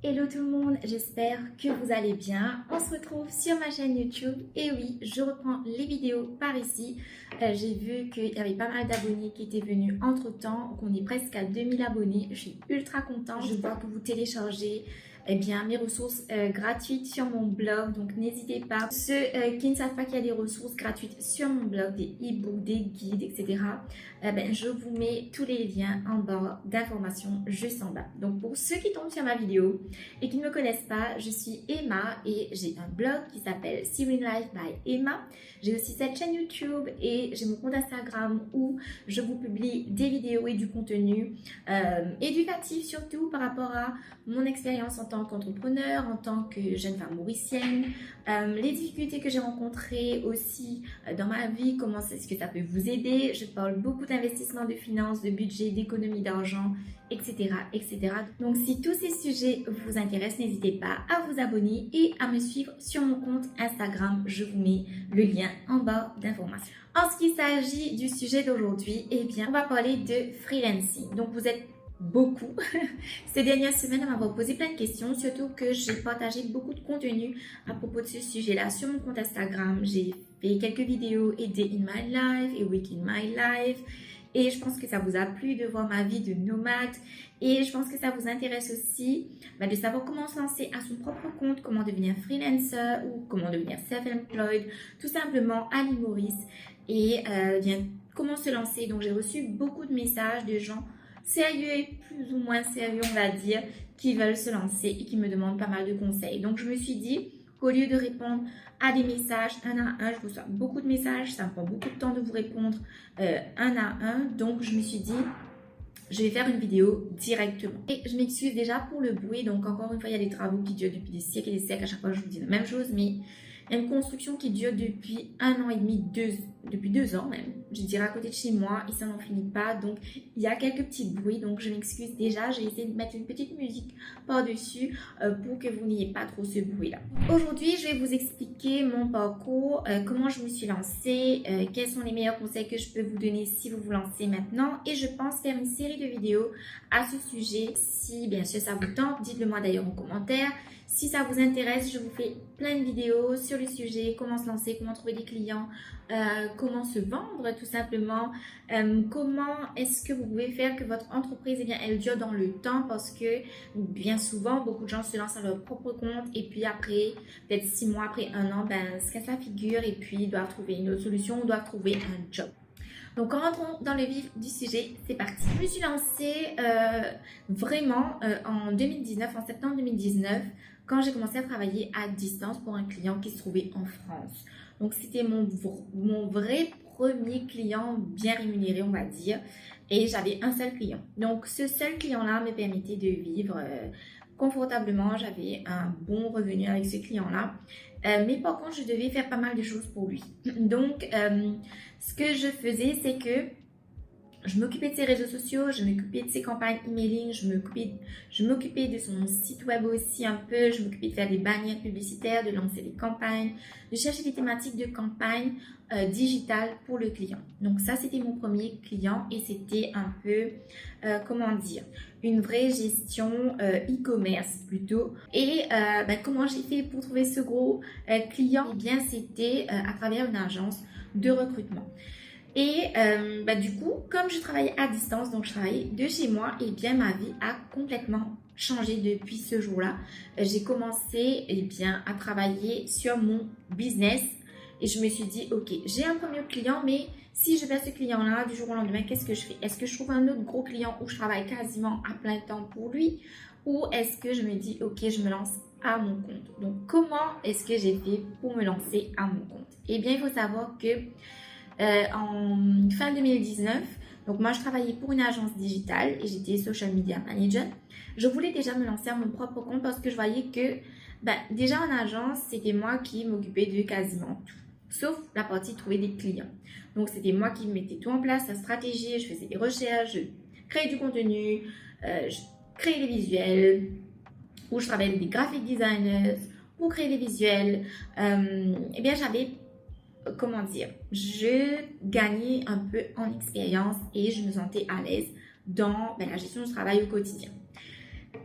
Hello tout le monde, j'espère que vous allez bien. On se retrouve sur ma chaîne YouTube et oui, je reprends les vidéos par ici. J'ai vu qu'il y avait pas mal d'abonnés qui étaient venus entre temps, qu'on est presque à 2000 abonnés. Je suis ultra contente. Je vois que vous téléchargez mes ressources gratuites sur mon blog, donc n'hésitez pas. Ceux qui ne savent pas qu'il y a des ressources gratuites sur mon blog, des e-books, des guides, etc. Je vous mets tous les liens en barre d'informations juste en bas. Donc pour ceux qui tombent sur ma vidéo et qui ne me connaissent pas, je suis Emma et j'ai un blog qui s'appelle Sewing Life by Emma. J'ai aussi cette chaîne YouTube et j'ai mon compte Instagram où je vous publie des vidéos et du contenu éducatif surtout par rapport à mon expérience en tant qu'entrepreneur, en tant que jeune femme mauricienne, les difficultés que j'ai rencontrées aussi dans ma vie, comment est-ce que ça peut vous aider. Je parle beaucoup d'investissement, de finances, de budget, d'économie d'argent, etc., etc. Donc si tous ces sujets vous intéressent, n'hésitez pas à vous abonner et à me suivre sur mon compte Instagram. Je vous mets le lien en bas d'informations. En ce qui s'agit du sujet d'aujourd'hui, on va parler de freelancing. Donc vous êtes beaucoup ces dernières semaines à m'avoir posé plein de questions, surtout que j'ai partagé beaucoup de contenu à propos de ce sujet-là sur mon compte Instagram. J'ai fait quelques vidéos et Day in my life et Week in my life et je pense que ça vous a plu de voir ma vie de nomade et je pense que ça vous intéresse aussi de savoir comment se lancer à son propre compte, comment devenir freelancer ou comment devenir self-employed, tout simplement à l'île Maurice et comment se lancer. Donc j'ai reçu beaucoup de messages de gens sérieux et plus ou moins sérieux, on va dire, qui veulent se lancer et qui me demandent pas mal de conseils. Donc, je me suis dit qu'au lieu de répondre à des messages un à un, je reçois beaucoup de messages, ça me prend beaucoup de temps de vous répondre un à un. Donc, je me suis dit, je vais faire une vidéo directement. Et je m'excuse déjà pour le bruit. Donc, encore une fois, il y a des travaux qui durent depuis des siècles et des siècles. À chaque fois, je vous dis la même chose, mais il y a une construction qui dure depuis 1 an et demi, depuis 2 ans même. Je dirais à côté de chez moi et ça n'en finit pas. Donc, il y a quelques petits bruits. Donc, je m'excuse déjà. J'ai essayé de mettre une petite musique par-dessus pour que vous n'ayez pas trop ce bruit-là. Aujourd'hui, je vais vous expliquer mon parcours, comment je me suis lancée, quels sont les meilleurs conseils que je peux vous donner si vous vous lancez maintenant. Et je pense faire une série de vidéos à ce sujet. Si bien sûr ça vous tente, dites-le moi d'ailleurs en commentaire. Si ça vous intéresse, je vous fais plein de vidéos sur le sujet, comment se lancer, comment trouver des clients, comment se vendre tout simplement, comment est-ce que vous pouvez faire que votre entreprise elle dure dans le temps parce que bien souvent, beaucoup de gens se lancent à leur propre compte et puis après, peut-être 6 mois, après 1 an, se cassent la figure et puis doivent trouver une autre solution, doivent trouver un job. Donc, rentrons dans le vif du sujet, c'est parti. Je me suis lancée vraiment en 2019, en septembre 2019, quand j'ai commencé à travailler à distance pour un client qui se trouvait en France. Donc, c'était mon vrai premier client bien rémunéré, on va dire. Et j'avais un seul client. Donc, ce seul client-là me permettait de vivre confortablement. J'avais un bon revenu avec ce client-là. Mais par contre, je devais faire pas mal de choses pour lui. Donc, ce que je faisais, c'est que je m'occupais de ses réseaux sociaux, je m'occupais de ses campagnes emailing, je m'occupais de son site web aussi un peu, je m'occupais de faire des bannières publicitaires, de lancer des campagnes, de chercher des thématiques de campagne digitale pour le client. Donc ça, c'était mon premier client et c'était un peu, une vraie gestion e-commerce plutôt. Et comment j'ai fait pour trouver ce gros client? Eh bien, c'était à travers une agence de recrutement. Et du coup, comme je travaillais à distance, donc je travaillais de chez moi, et bien ma vie a complètement changé depuis ce jour-là. J'ai commencé à travailler sur mon business et je me suis dit, ok, j'ai un premier client, mais si je perds ce client-là du jour au lendemain, qu'est-ce que je fais? Est-ce que je trouve un autre gros client où je travaille quasiment à plein temps pour lui? Ou est-ce que je me dis, ok, je me lance à mon compte? Donc, comment est-ce que j'ai fait pour me lancer à mon compte? Eh bien, il faut savoir que en fin 2019, donc moi je travaillais pour une agence digitale et j'étais social media manager. Je voulais déjà me lancer à mon propre compte parce que je voyais que déjà en agence, c'était moi qui m'occupais de quasiment tout, sauf la partie trouver des clients. Donc c'était moi qui mettais tout en place, la stratégie, je faisais des recherches, je créais du contenu, je créais des visuels, où je travaillais avec des graphic designers pour créer des visuels. J'avais je gagnais un peu en expérience et je me sentais à l'aise dans la gestion du travail au quotidien.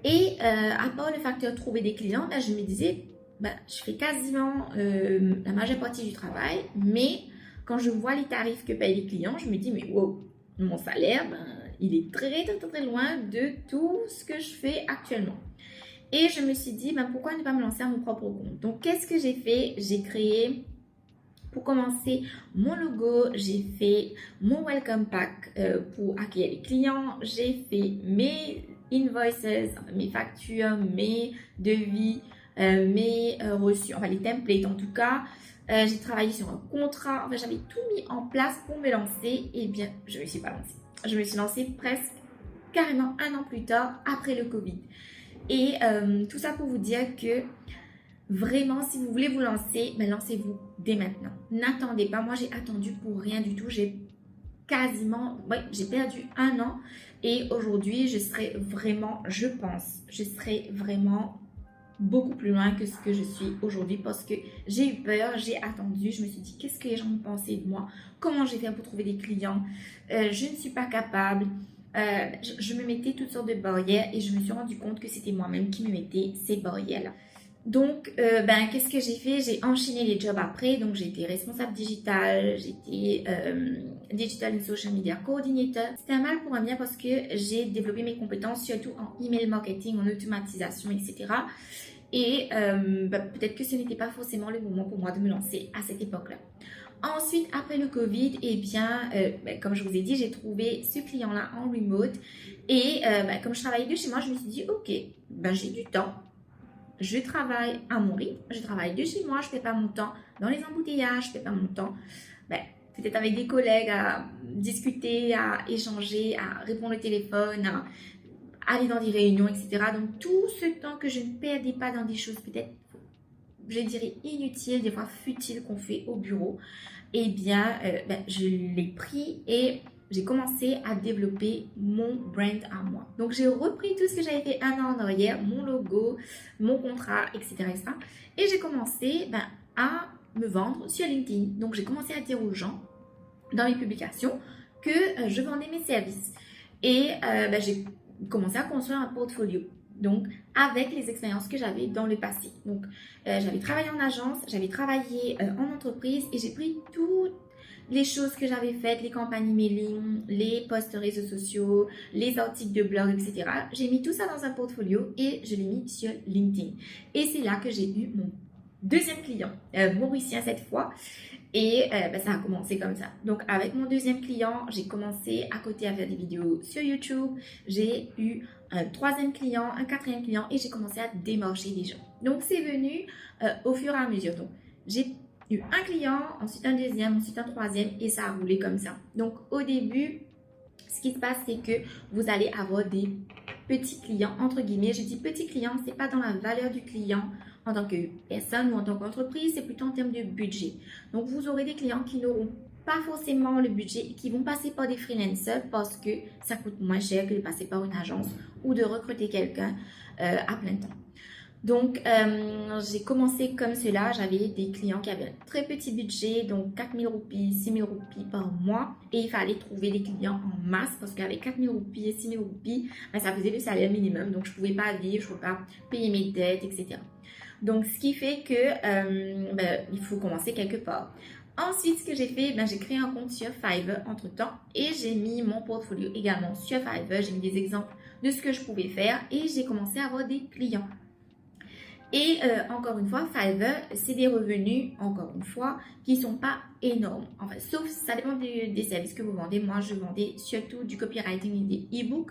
Et à part le facteur trouver des clients, ben, je me disais, ben, je fais quasiment la majeure partie du travail, mais quand je vois les tarifs que payent les clients, je me dis, mais wow, mon salaire, ben, il est très, très, très, très loin de tout ce que je fais actuellement. Et je me suis dit, ben, pourquoi ne pas me lancer à mon propre compte? Donc, qu'est-ce que j'ai fait? J'ai créé, pour commencer, mon logo, j'ai fait mon welcome pack pour accueillir les clients, j'ai fait mes invoices, mes factures, mes devis, mes reçus, enfin les templates en tout cas. J'ai travaillé sur un contrat, enfin j'avais tout mis en place pour me lancer. Et bien, je ne me suis pas lancée. Je me suis lancée presque carrément un an plus tard, après le Covid. Et tout ça pour vous dire que vraiment, si vous voulez vous lancer, ben lancez-vous dès maintenant. N'attendez pas. Moi, j'ai attendu pour rien du tout. J'ai perdu un an. Et aujourd'hui, je serai vraiment, je pense, je serai vraiment beaucoup plus loin que ce que je suis aujourd'hui parce que j'ai eu peur, j'ai attendu, je me suis dit qu'est-ce que les gens vont penser de moi, comment j'ai fait pour trouver des clients, je ne suis pas capable, je me mettais toutes sortes de barrières et je me suis rendu compte que c'était moi-même qui me mettais ces barrières-là. Donc, qu'est-ce que j'ai fait? J'ai enchaîné les jobs après. Donc, j'ai été responsable digital, j'étais digital and social media coordinator. C'était un mal pour un bien parce que j'ai développé mes compétences surtout en email marketing, en automatisation, etc. Et peut-être que ce n'était pas forcément le moment pour moi de me lancer à cette époque-là. Ensuite, après le Covid, eh bien, comme je vous ai dit, j'ai trouvé ce client-là en remote. Et comme je travaillais de chez moi, je me suis dit, ok, j'ai du temps. Je travaille à mon rythme, je travaille de chez moi, je ne fais pas mon temps dans les embouteillages, je ne fais pas mon temps peut-être avec des collègues à discuter, à échanger, à répondre au téléphone, à aller dans des réunions, etc. Donc tout ce temps que je ne perdais pas dans des choses peut-être, je dirais inutiles, des fois futiles qu'on fait au bureau, eh bien je l'ai pris et j'ai commencé à développer mon brand à moi. Donc, j'ai repris tout ce que j'avais fait un an en arrière, mon logo, mon contrat, etc. etc. Et j'ai commencé à me vendre sur LinkedIn. Donc, j'ai commencé à dire aux gens dans les publications que je vendais mes services. Et j'ai commencé à construire un portfolio. Donc, avec les expériences que j'avais dans le passé. Donc, j'avais travaillé en agence, j'avais travaillé en entreprise et j'ai pris toutes les choses que j'avais faites, les campagnes emailing, les posts réseaux sociaux, les articles de blog, etc. J'ai mis tout ça dans un portfolio et je l'ai mis sur LinkedIn. Et c'est là que j'ai eu mon deuxième client, mauricien cette fois. Et ça a commencé comme ça. Donc, avec mon deuxième client, j'ai commencé à côté à faire des vidéos sur YouTube. J'ai eu un troisième client, un quatrième client et j'ai commencé à démarcher des gens. Donc, c'est venu au fur et à mesure. Donc, j'ai eu un client, ensuite un deuxième, ensuite un troisième et ça a roulé comme ça. Donc, au début, ce qui se passe, c'est que vous allez avoir des petits clients, entre guillemets. Je dis petits clients, ce n'est pas dans la valeur du client en tant que personne ou en tant qu'entreprise, c'est plutôt en termes de budget. Donc, vous aurez des clients qui n'auront pas forcément le budget et qui vont passer par des freelancers parce que ça coûte moins cher que de passer par une agence ou de recruter quelqu'un à plein temps. Donc, j'ai commencé comme cela. J'avais des clients qui avaient un très petit budget, donc 4 000 roupies, 6 000 roupies par mois. Et il fallait trouver des clients en masse parce qu'avec 4 000 roupies et 6 000 roupies, ça faisait le salaire minimum. Donc, je ne pouvais pas vivre, je ne pouvais pas payer mes dettes, etc. Donc, ce qui fait que il faut commencer quelque part. Ensuite, ce que j'ai fait, j'ai créé un compte sur Fiverr entre-temps et j'ai mis mon portfolio également sur Fiverr. J'ai mis des exemples de ce que je pouvais faire et j'ai commencé à avoir des clients. Et encore une fois, Fiverr, c'est des revenus, encore une fois, qui ne sont pas énormes. Enfin, sauf, ça dépend des services que vous vendez. Moi, je vendais surtout du copywriting et des e-books.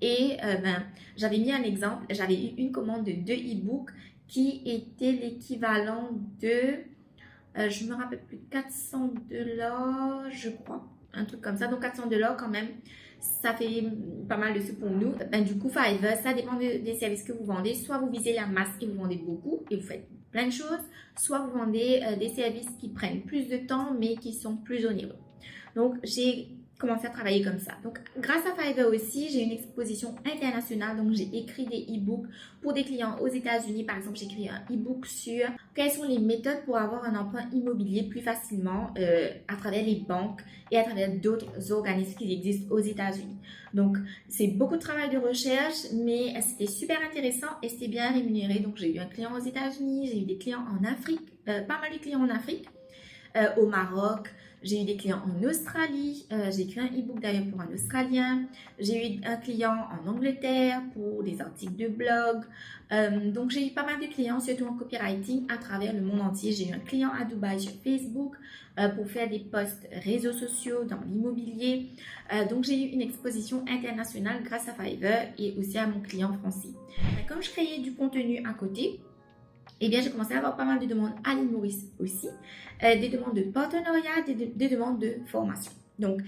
Et j'avais mis un exemple, j'avais eu une commande de 2 e-books qui était l'équivalent de, je me rappelle plus, $400, je crois. Un truc comme ça, donc $400 quand même. Ça fait pas mal de sous pour nous. Du coup, Fiverr, ça dépend des services que vous vendez. Soit vous visez la masse et vous vendez beaucoup et vous faites plein de choses. Soit vous vendez des services qui prennent plus de temps mais qui sont plus onéreux. Donc, j'ai commencé à travailler comme ça. Donc, grâce à Fiverr aussi, j'ai une exposition internationale. Donc, j'ai écrit des e-books pour des clients aux États-Unis. Par exemple, j'ai écrit un e-book sur quelles sont les méthodes pour avoir un emprunt immobilier plus facilement à travers les banques et à travers d'autres organismes qui existent aux États-Unis. Donc, c'est beaucoup de travail de recherche, mais c'était super intéressant et c'était bien rémunéré. Donc, j'ai eu un client aux États-Unis, j'ai eu des clients en Afrique, pas mal de clients en Afrique, au Maroc. J'ai eu des clients en Australie, j'ai écrit un e-book d'ailleurs pour un Australien. J'ai eu un client en Angleterre pour des articles de blog. Donc j'ai eu pas mal de clients, surtout en copywriting à travers le monde entier. J'ai eu un client à Dubaï sur Facebook pour faire des posts réseaux sociaux dans l'immobilier. Donc j'ai eu une exposition internationale grâce à Fiverr et aussi à mon client français. Comme je créais du contenu à côté, eh bien, j'ai commencé à avoir pas mal de demandes à l'île Maurice aussi, des demandes de partenariat, des demandes de formation. Donc,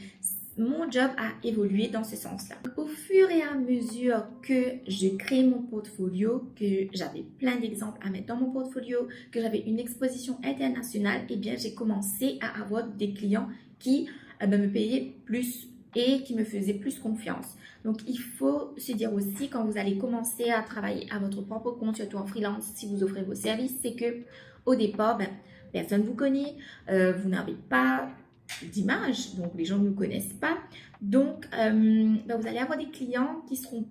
mon job a évolué dans ce sens-là. Au fur et à mesure que je crée mon portfolio, que j'avais plein d'exemples à mettre dans mon portfolio, que j'avais une exposition internationale, eh bien, j'ai commencé à avoir des clients qui me payaient plus et qui me faisaient plus confiance. Donc, il faut se dire aussi quand vous allez commencer à travailler à votre propre compte, surtout en freelance, si vous offrez vos services, c'est que au départ, personne ne vous connaît, vous n'avez pas d'image, donc les gens ne vous connaissent pas. Donc, vous allez avoir des clients qui seront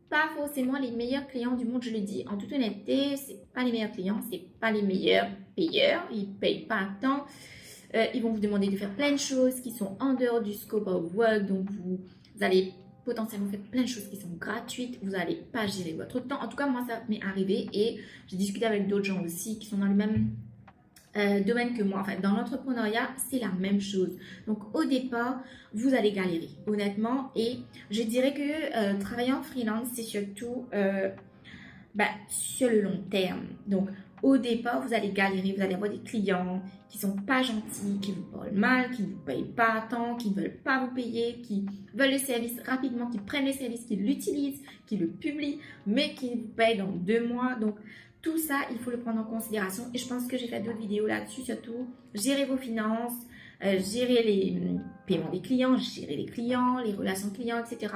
pas forcément les meilleurs clients du monde, je le dis en toute honnêteté, c'est pas les meilleurs clients, c'est pas les meilleurs payeurs, ils payent pas à temps. Ils vont vous demander de faire plein de choses qui sont en dehors du scope of work, donc vous allez potentiellement faire plein de choses qui sont gratuites, vous n'allez pas gérer votre temps. En tout cas, moi, ça m'est arrivé et j'ai discuté avec d'autres gens aussi qui sont dans le même domaine que moi. Enfin, dans l'entrepreneuriat, c'est la même chose. Donc, au départ, vous allez galérer, honnêtement. Et je dirais que travailler en freelance, c'est surtout sur le long terme. Donc, au départ, vous allez galérer, vous allez avoir des clients qui sont pas gentils, qui vous parlent mal, qui ne vous payent pas à temps, qui ne veulent pas vous payer, qui veulent le service rapidement, qui prennent le service, qui l'utilisent, qui le publient, mais qui vous payent dans 2 mois. Donc, tout ça, il faut le prendre en considération. Et je pense que j'ai fait d'autres vidéos là-dessus, surtout gérer vos finances, gérer les paiements des clients, gérer les clients, les relations clients, etc.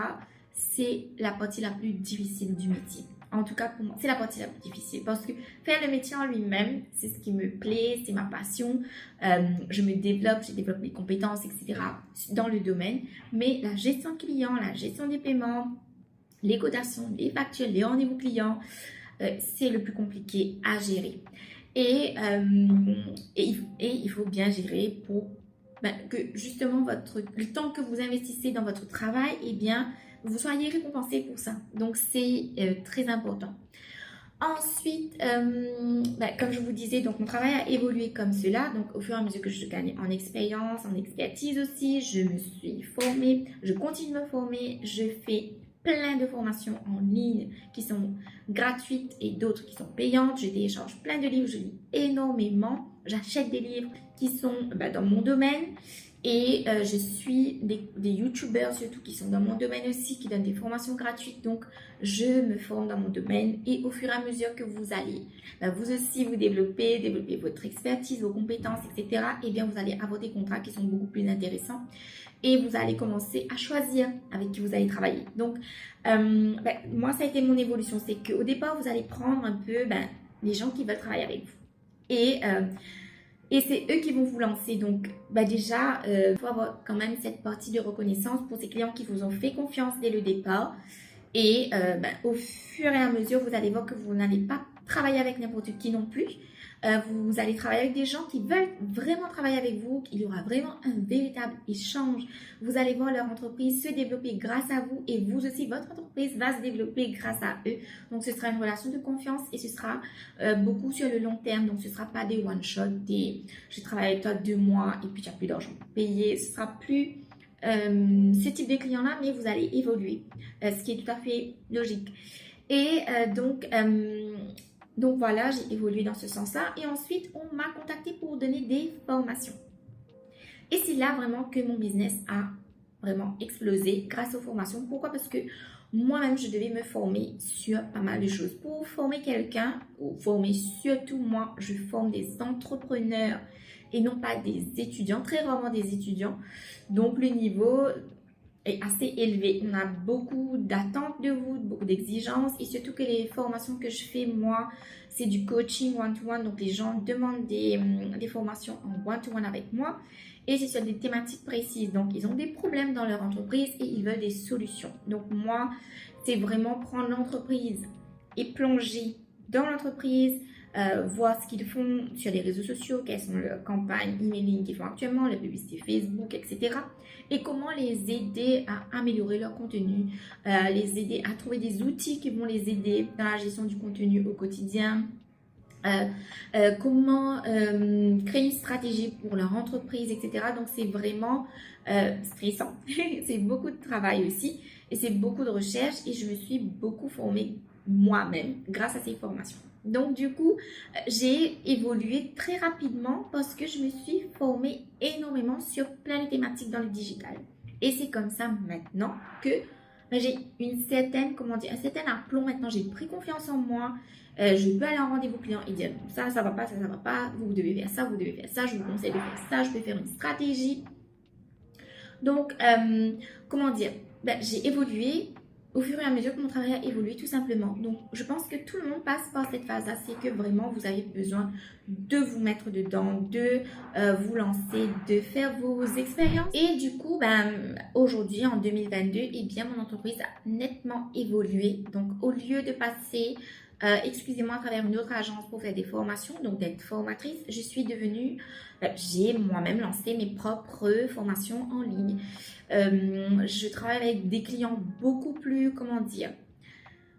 C'est la partie la plus difficile du métier. En tout cas, pour moi, c'est la partie la plus difficile parce que faire le métier en lui-même, c'est ce qui me plaît, c'est ma passion. Je me développe, je développe mes compétences, etc. dans le domaine. Mais la gestion client, la gestion des paiements, les cotations, les factures, les rendez-vous clients, c'est le plus compliqué à gérer. Et il faut bien gérer pour que justement le temps que vous investissez dans votre travail, eh bien, vous soyez récompensé pour ça. Donc, c'est très important. Ensuite, comme je vous disais, donc mon travail a évolué comme cela. Donc, au fur et à mesure que je gagne en expérience, en expertise aussi, je me suis formée, je continue de me former, je fais plein de formations en ligne qui sont gratuites et d'autres qui sont payantes. Je télécharge plein de livres, je lis énormément. J'achète des livres qui sont dans mon domaine. Et je suis des youtubeurs surtout qui sont dans mon domaine aussi, qui donnent des formations gratuites. Donc, je me forme dans mon domaine et au fur et à mesure que vous allez, vous aussi vous développer votre expertise, vos compétences, etc. Et bien, vous allez avoir des contrats qui sont beaucoup plus intéressants et vous allez commencer à choisir avec qui vous allez travailler. Donc, moi, ça a été mon évolution. C'est qu'au départ, vous allez prendre un peu les gens qui veulent travailler avec vous. Et c'est eux qui vont vous lancer. Donc, déjà, il faut avoir quand même cette partie de reconnaissance pour ces clients qui vous ont fait confiance dès le départ. Et au fur et à mesure, vous allez voir que vous n'allez pas travailler avec n'importe qui non plus. Vous allez travailler avec des gens qui veulent vraiment travailler avec vous. Il y aura vraiment un véritable échange. Vous allez voir leur entreprise se développer grâce à vous et vous aussi, votre entreprise va se développer grâce à eux. Donc, ce sera une relation de confiance et ce sera beaucoup sur le long terme. Donc, ce ne sera pas des one-shot, je travaille avec toi 2 mois et puis tu n'as plus d'argent pour payer. Ce sera plus ce type de client-là, mais vous allez évoluer, ce qui est tout à fait logique. Et donc voilà, j'ai évolué dans ce sens-là. Et ensuite, on m'a contacté pour donner des formations. Et c'est là vraiment que mon business a vraiment explosé grâce aux formations. Pourquoi? Parce que moi-même, je devais me former sur pas mal de choses. Pour former quelqu'un, ou former surtout moi, je forme des entrepreneurs et non pas des étudiants, très rarement des étudiants. Donc le niveau, est assez élevé. On a beaucoup d'attentes de vous, beaucoup d'exigences et surtout que les formations que je fais, moi, c'est du coaching one-to-one. Donc, les gens demandent des formations en one-to-one avec moi et c'est sur des thématiques précises. Donc, ils ont des problèmes dans leur entreprise et ils veulent des solutions. Donc, moi, c'est vraiment prendre l'entreprise et plonger dans l'entreprise, voir ce qu'ils font sur les réseaux sociaux, quelles sont leurs campagnes emailing qu'ils font actuellement, les publicités Facebook, etc. Et comment les aider à améliorer leur contenu, les aider à trouver des outils qui vont les aider dans la gestion du contenu au quotidien, comment créer une stratégie pour leur entreprise, etc. Donc, c'est vraiment stressant. C'est beaucoup de travail aussi et c'est beaucoup de recherche et je me suis beaucoup formée moi-même grâce à ces formations. Donc, du coup, j'ai évolué très rapidement parce que je me suis formée énormément sur plein de thématiques dans le digital. Et c'est comme ça maintenant que j'ai une certaine, comment dire, un certain aplomb maintenant. J'ai pris confiance en moi. Je peux aller en rendez-vous client et dire ça, ça va pas, ça va pas. Vous devez faire ça, vous devez faire ça. Je vous conseille de faire ça. Je peux faire une stratégie. Donc, comment dire, j'ai évolué au fur et à mesure que mon travail a évolué tout simplement. Donc, je pense que tout le monde passe par cette phase-là. C'est que vraiment, vous avez besoin de vous mettre dedans, de vous lancer, de faire vos expériences. Et du coup, aujourd'hui, en 2022, eh bien, mon entreprise a nettement évolué. Donc, au lieu de passer excusez-moi, à travers une autre agence pour faire des formations, donc d'être formatrice, je suis devenue, j'ai moi-même lancé mes propres formations en ligne. Je travaille avec des clients beaucoup plus, comment dire,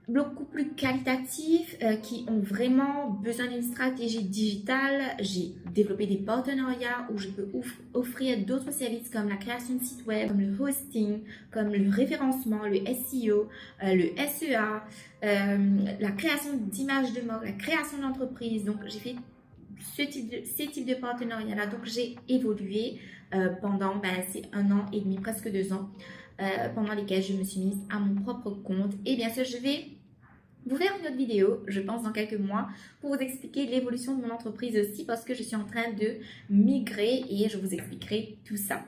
beaucoup plus qualitatifs qui ont vraiment besoin d'une stratégie digitale. J'ai développé des partenariats où je peux offrir d'autres services comme la création de sites web, comme le hosting, comme le référencement, le SEO, le SEA, la création d'images de marque, la création d'entreprise. Donc, j'ai fait ces types de partenariats-là. Donc, j'ai évolué pendant c'est 1 an et demi, presque 2 ans. Pendant lesquels je me suis mise à mon propre compte. Et bien sûr, je vais vous faire une autre vidéo, je pense dans quelques mois, pour vous expliquer l'évolution de mon entreprise aussi parce que je suis en train de migrer et je vous expliquerai tout ça.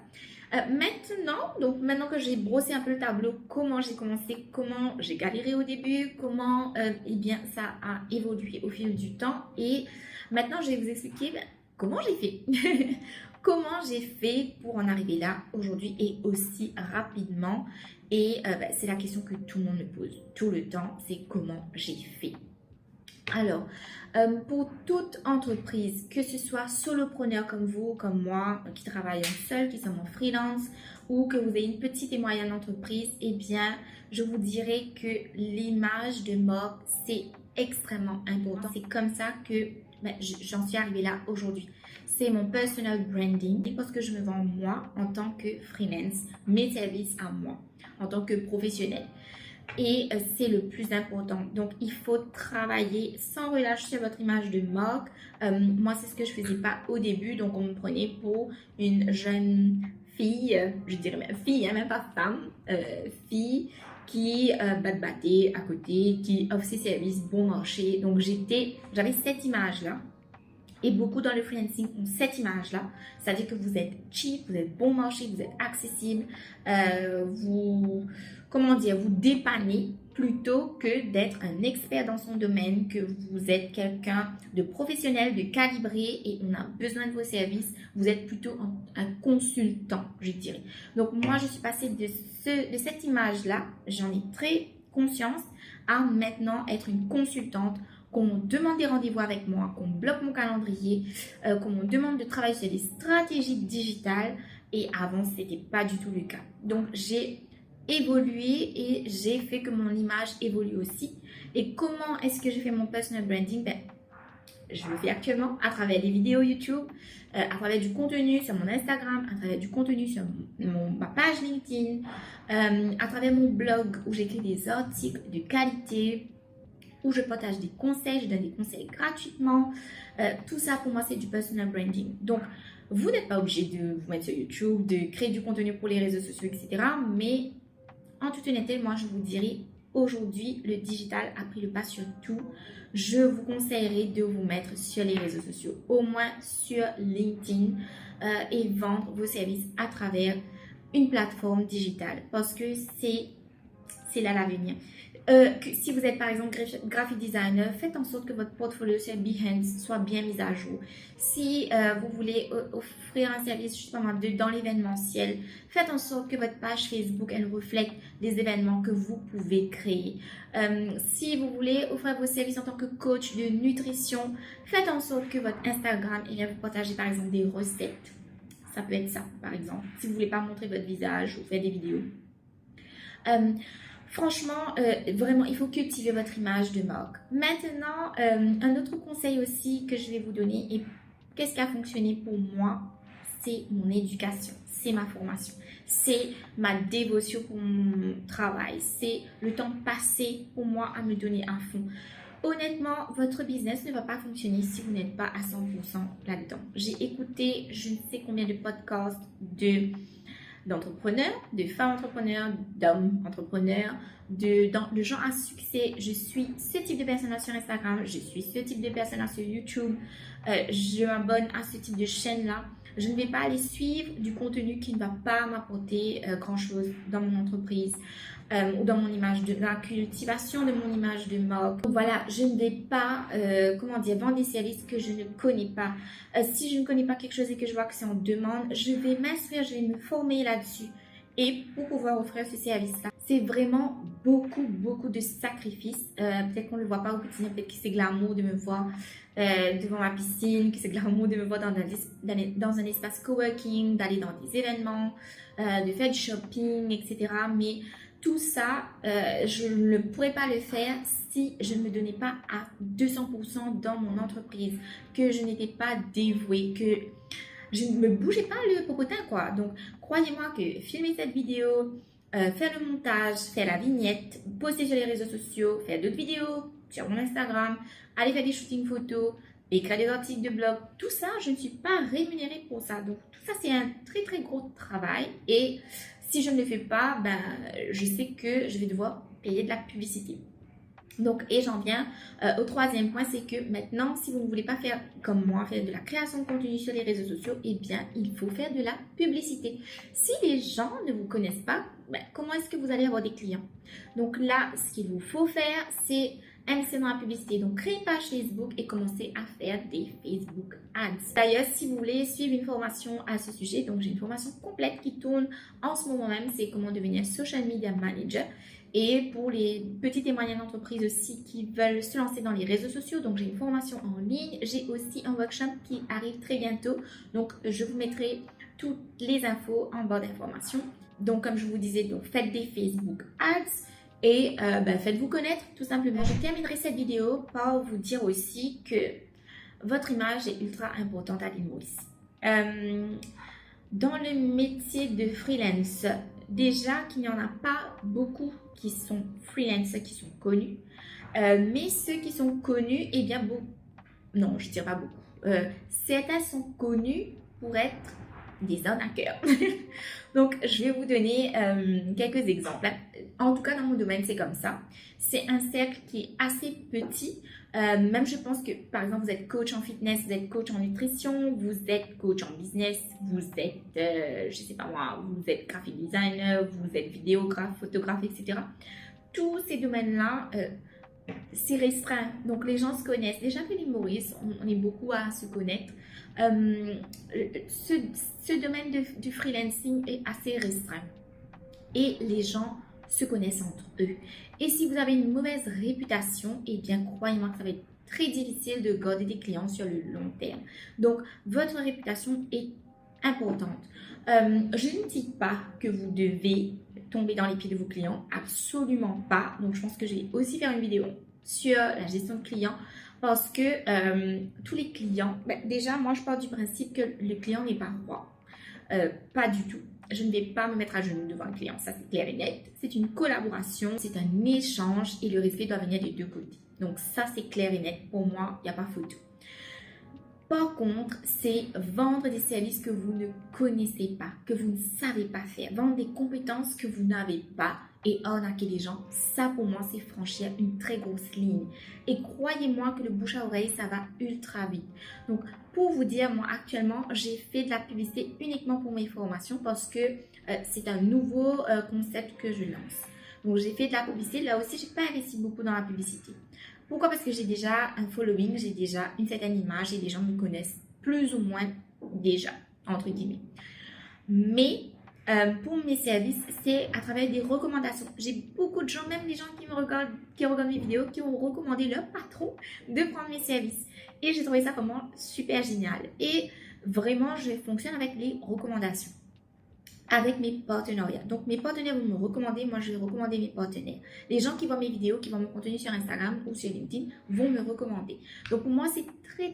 Maintenant que j'ai brossé un peu le tableau, comment j'ai commencé, comment j'ai galéré au début, comment eh bien, ça a évolué au fil du temps et maintenant je vais vous expliquer comment j'ai fait. Comment j'ai fait pour en arriver là aujourd'hui et aussi rapidement. Et c'est la question que tout le monde me pose tout le temps, c'est comment j'ai fait. Alors, pour toute entreprise, que ce soit solopreneur comme vous, comme moi, qui travaillons seul, qui sommes en freelance, ou que vous ayez une petite et moyenne entreprise, eh bien, je vous dirais que l'image de marque, c'est extrêmement important. C'est comme ça que j'en suis arrivée là aujourd'hui. C'est mon personal branding parce que je me vends moi en tant que freelance, mes services à moi, en tant que professionnel. Et c'est le plus important. Donc, il faut travailler sans relâche sur votre image de marque. Moi, c'est ce que je faisais pas au début. Donc, on me prenait pour une jeune fille, je dirais même fille, même pas femme, fille qui battait à côté, qui offre ses services bon marché. Donc, j'avais cette image-là. Et beaucoup dans le freelancing ont cette image-là, c'est-à-dire que vous êtes cheap, vous êtes bon marché, vous êtes accessible, vous dépannez plutôt que d'être un expert dans son domaine, que vous êtes quelqu'un de professionnel, de calibré et on a besoin de vos services. Vous êtes plutôt un consultant, je dirais. Donc moi, je suis passée de cette image-là, j'en ai très conscience, à maintenant être une consultante, qu'on me demande des rendez-vous avec moi, qu'on bloque mon calendrier, qu'on me demande de travailler sur des stratégies digitales. Et avant, ce n'était pas du tout le cas. Donc, j'ai évolué et j'ai fait que mon image évolue aussi. Et comment est-ce que je fais mon personal branding? Je le fais actuellement à travers des vidéos YouTube, à travers du contenu sur mon Instagram, à travers du contenu sur ma page LinkedIn, à travers mon blog où j'écris des articles de qualité, où je partage des conseils, je donne des conseils gratuitement. Tout ça, pour moi, c'est du personal branding. Donc, vous n'êtes pas obligé de vous mettre sur YouTube, de créer du contenu pour les réseaux sociaux, etc. Mais, en toute honnêteté, moi, je vous dirais, aujourd'hui, le digital a pris le pas sur tout. Je vous conseillerais de vous mettre sur les réseaux sociaux, au moins sur LinkedIn, et vendre vos services à travers une plateforme digitale parce que c'est là l'avenir. Si vous êtes par exemple graphic designer, faites en sorte que votre portfolio sur Behance soit bien mis à jour. Si vous voulez offrir un service justement dans l'événementiel, faites en sorte que votre page Facebook elle reflète les événements que vous pouvez créer. Si vous voulez offrir vos services en tant que coach de nutrition, faites en sorte que votre Instagram vous partagez par exemple des recettes. Ça peut être ça par exemple, si vous ne voulez pas montrer votre visage ou faire des vidéos. Franchement, vraiment, il faut cultiver votre image de marque. Maintenant, un autre conseil aussi que je vais vous donner, et qu'est-ce qui a fonctionné pour moi, c'est mon éducation, c'est ma formation, c'est ma dévotion pour mon travail, c'est le temps passé pour moi à me donner à fond. Honnêtement, votre business ne va pas fonctionner si vous n'êtes pas à 100% là-dedans. J'ai écouté je ne sais combien de podcasts d'entrepreneurs, de femmes entrepreneurs, d'hommes entrepreneurs, de gens à succès. Je suis ce type de personne sur Instagram, je suis ce type de personne sur YouTube, je m'abonne à ce type de chaîne-là. Je ne vais pas aller suivre du contenu qui ne va pas m'apporter grand-chose dans mon entreprise ou dans mon image de la cultivation de mon image de marque. Donc voilà, je ne vais pas, vendre des services que je ne connais pas. Si je ne connais pas quelque chose et que je vois que c'est en demande, je vais m'instruire, je vais me former là-dessus. Et pour pouvoir offrir ce service-là, c'est vraiment beaucoup de sacrifices. Peut-être qu'on ne le voit pas au quotidien, peut-être que c'est glamour de me voir devant ma piscine, que c'est glamour de me voir dans un espace coworking, d'aller dans des événements, de faire du shopping, etc. Mais tout ça, je ne pourrais pas le faire si je ne me donnais pas à 200% dans mon entreprise, que je n'étais pas dévouée, que je ne me bougeais pas le popotin, quoi. Donc, croyez-moi que filmer cette vidéo, faire le montage, faire la vignette, poster sur les réseaux sociaux, faire d'autres vidéos sur mon Instagram, aller faire des shootings photos, écrire des articles de blog, tout ça, je ne suis pas rémunérée pour ça. Donc, tout ça, c'est un très gros travail. Et si je ne le fais pas, je sais que je vais devoir payer de la publicité. Donc, et j'en viens au troisième point, c'est que maintenant, si vous ne voulez pas faire comme moi, faire de la création de contenu sur les réseaux sociaux, eh bien, il faut faire de la publicité. Si les gens ne vous connaissent pas, comment est-ce que vous allez avoir des clients? Donc là, ce qu'il vous faut faire, c'est investir dans la publicité. Donc, créer une page Facebook et commencer à faire des Facebook Ads. D'ailleurs, si vous voulez suivre une formation à ce sujet, donc j'ai une formation complète qui tourne en ce moment même, c'est comment devenir social media manager. Et pour les petites et moyennes entreprises aussi qui veulent se lancer dans les réseaux sociaux, donc j'ai une formation en ligne, j'ai aussi un workshop qui arrive très bientôt. Donc je vous mettrai toutes les infos en barre d'informations. Donc comme je vous disais, donc faites des Facebook Ads et faites-vous connaître tout simplement. Je terminerai cette vidéo par vous dire aussi que votre image est ultra importante à l'île Maurice. Dans le métier de freelance, déjà qu'il n'y en a pas beaucoup qui sont freelancers, qui sont connus. Mais ceux qui sont connus, eh bien, non, je ne dirais pas beaucoup. Certains sont connus pour être des arnaqueurs. Donc, je vais vous donner quelques exemples. En tout cas, dans mon domaine, c'est comme ça. C'est un cercle qui est assez petit. Même je pense que, par exemple, vous êtes coach en fitness, vous êtes coach en nutrition, vous êtes coach en business, vous êtes, je sais pas moi, vous êtes graphic designer, vous êtes vidéographe, photographe, etc. Tous ces domaines-là, c'est restreint. Donc, les gens se connaissent. Déjà que les Maurice, on est beaucoup à se connaître. Ce domaine du freelancing est assez restreint. Et les gens se connaissent entre eux. Et si vous avez une mauvaise réputation, eh bien, croyez-moi que ça va être très difficile de garder des clients sur le long terme. Donc, votre réputation est importante. Je ne dis pas que vous devez tomber dans les pieds de vos clients, absolument pas. Donc, je pense que je vais aussi faire une vidéo sur la gestion de clients parce que tous les clients, déjà, moi, je pars du principe que le client n'est pas roi. Pas du tout. Je ne vais pas me mettre à genoux devant un client, ça c'est clair et net. C'est une collaboration, c'est un échange et le respect doit venir des deux côtés. Donc ça c'est clair et net, pour moi, il n'y a pas photo. Par contre, c'est vendre des services que vous ne connaissez pas, que vous ne savez pas faire, vendre des compétences que vous n'avez pas et arnaquer les gens, ça pour moi c'est franchir une très grosse ligne. Et croyez-moi que le bouche à oreille, ça va ultra vite. Donc pour vous dire, moi actuellement, j'ai fait de la publicité uniquement pour mes formations parce que c'est un nouveau concept que je lance. Donc j'ai fait de la publicité, là aussi j'ai pas investi beaucoup dans la publicité. Pourquoi? Parce que j'ai déjà un following, j'ai déjà une certaine image et les gens me connaissent plus ou moins déjà, entre guillemets. Mais pour mes services, c'est à travers des recommandations. J'ai beaucoup de gens, même des gens qui regardent mes vidéos, qui ont recommandé leur patron de prendre mes services. Et j'ai trouvé ça vraiment super génial. Et vraiment, je fonctionne avec les recommandations, avec mes partenariats. Donc, mes partenaires vont me recommander, moi je vais recommander mes partenaires. Les gens qui voient mes vidéos, qui voient mon contenu sur Instagram ou sur LinkedIn vont me recommander. Donc, pour moi, c'est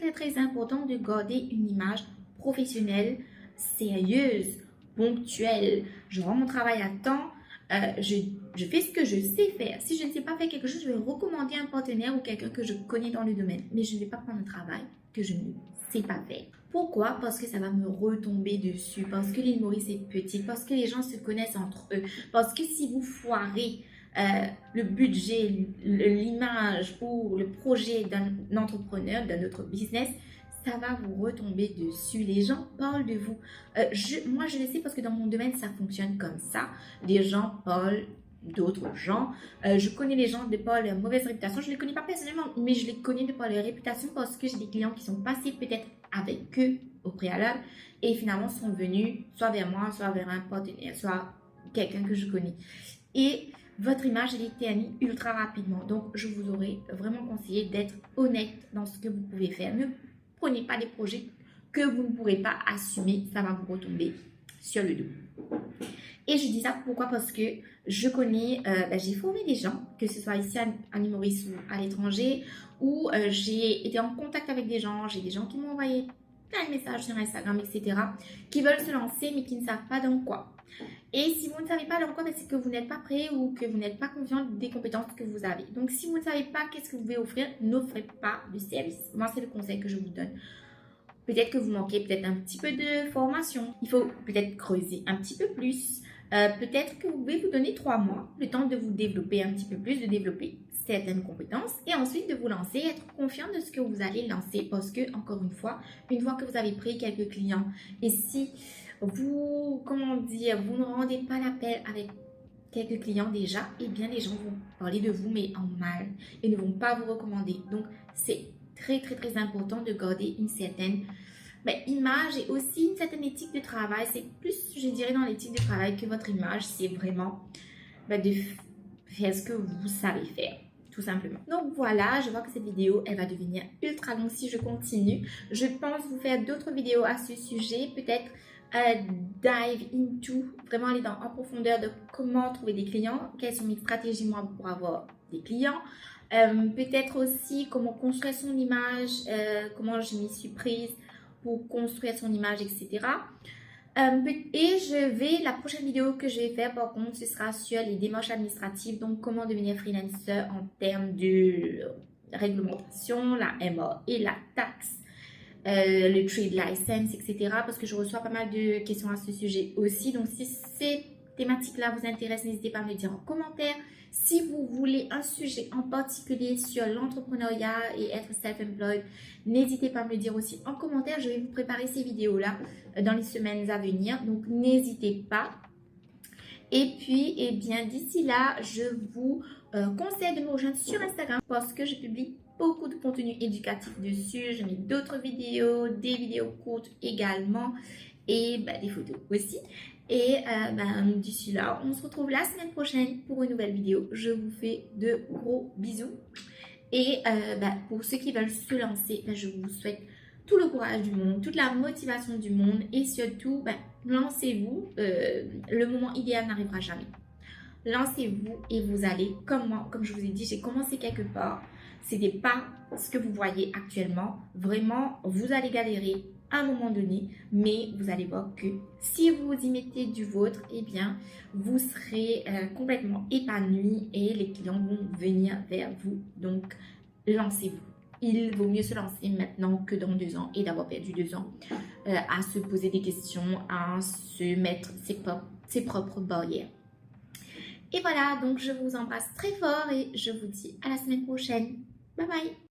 très important de garder une image professionnelle, sérieuse, ponctuelle. Je rends mon travail à temps, je fais ce que je sais faire. Si je ne sais pas faire quelque chose, je vais recommander un partenaire ou quelqu'un que je connais dans le domaine. Mais je ne vais pas prendre un travail que je ne sais pas faire. Pourquoi? Parce que ça va me retomber dessus, parce que l'île Maurice est petite, parce que les gens se connaissent entre eux, parce que si vous foirez le budget, l'image ou le projet d'un entrepreneur, d'un autre business, ça va vous retomber dessus. Les gens parlent de vous. Moi, je le sais parce que dans mon domaine, ça fonctionne comme ça. Les gens parlent d'autres gens. Je connais les gens de par leur mauvaise réputation. Je ne les connais pas personnellement, mais je les connais de par leur réputation parce que j'ai des clients qui sont passés peut-être avec eux au préalable et finalement sont venus soit vers moi, soit vers un partenaire, soit quelqu'un que je connais. Et votre image, elle est ternie ultra rapidement. Donc, je vous aurais vraiment conseillé d'être honnête dans ce que vous pouvez faire. Ne prenez pas des projets que vous ne pourrez pas assumer. Ça va vous retomber sur le dos. Et je dis ça pourquoi? Parce que je connais, j'ai formé des gens, que ce soit ici à l'île Maurice ou à l'étranger, où j'ai été en contact avec des gens, j'ai des gens qui m'ont envoyé plein de messages sur Instagram, etc., qui veulent se lancer mais qui ne savent pas dans quoi. Et si vous ne savez pas dans quoi, c'est que vous n'êtes pas prêt ou que vous n'êtes pas confiant des compétences que vous avez. Donc si vous ne savez pas qu'est-ce que vous pouvez offrir, n'offrez pas de service. Moi, c'est le conseil que je vous donne. Peut-être que vous manquez peut-être un petit peu de formation. Il faut peut-être creuser un petit peu plus. Peut-être que vous pouvez vous donner 3 mois, le temps de vous développer un petit peu plus, de développer certaines compétences et ensuite de vous lancer, être confiant de ce que vous allez lancer parce que, encore une fois que vous avez pris quelques clients et si vous, vous ne rendez pas l'appel avec quelques clients déjà, eh bien les gens vont parler de vous mais en mal et ne vont pas vous recommander. Donc, c'est très important de garder une certaine image et aussi une certaine éthique de travail. C'est plus, je dirais, dans l'éthique de travail que votre image, c'est vraiment de faire ce que vous savez faire, tout simplement. Donc voilà, je vois que cette vidéo, elle va devenir ultra longue si je continue. Je pense vous faire d'autres vidéos à ce sujet, peut-être dive into, vraiment aller en profondeur de comment trouver des clients, quelles sont mes stratégies moi pour avoir des clients. Peut-être aussi comment construire son image, comment je m'y suis prise pour construire son image, etc. Et la prochaine vidéo que je vais faire par contre, ce sera sur les démarches administratives, donc comment devenir freelancer en termes de réglementation, la MA et la taxe, le trade license, etc. Parce que je reçois pas mal de questions à ce sujet aussi. Donc si ces thématiques-là vous intéressent, n'hésitez pas à me le dire en commentaire. Si vous voulez un sujet en particulier sur l'entrepreneuriat et être self-employed, n'hésitez pas à me le dire aussi en commentaire. Je vais vous préparer ces vidéos-là dans les semaines à venir. Donc, n'hésitez pas. Et puis, eh bien, d'ici là, je vous conseille de me rejoindre sur Instagram parce que je publie beaucoup de contenu éducatif dessus. Je mets d'autres vidéos, des vidéos courtes également et des photos aussi. Et d'ici là, on se retrouve la semaine prochaine pour une nouvelle vidéo. Je vous fais de gros bisous. Et pour ceux qui veulent se lancer, je vous souhaite tout le courage du monde, toute la motivation du monde. Et surtout, lancez-vous. Le moment idéal n'arrivera jamais. Lancez-vous et vous allez, comme moi, comme je vous ai dit, j'ai commencé quelque part. Ce n'est pas ce que vous voyez actuellement. Vraiment, vous allez galérer à un moment donné, mais vous allez voir que si vous y mettez du vôtre, eh bien, vous serez complètement épanoui et les clients vont venir vers vous. Donc, lancez-vous. Il vaut mieux se lancer maintenant que dans 2 ans et d'avoir perdu 2 ans à se poser des questions, à se mettre ses propres barrières. Et voilà, donc je vous embrasse très fort et je vous dis à la semaine prochaine. Bye bye!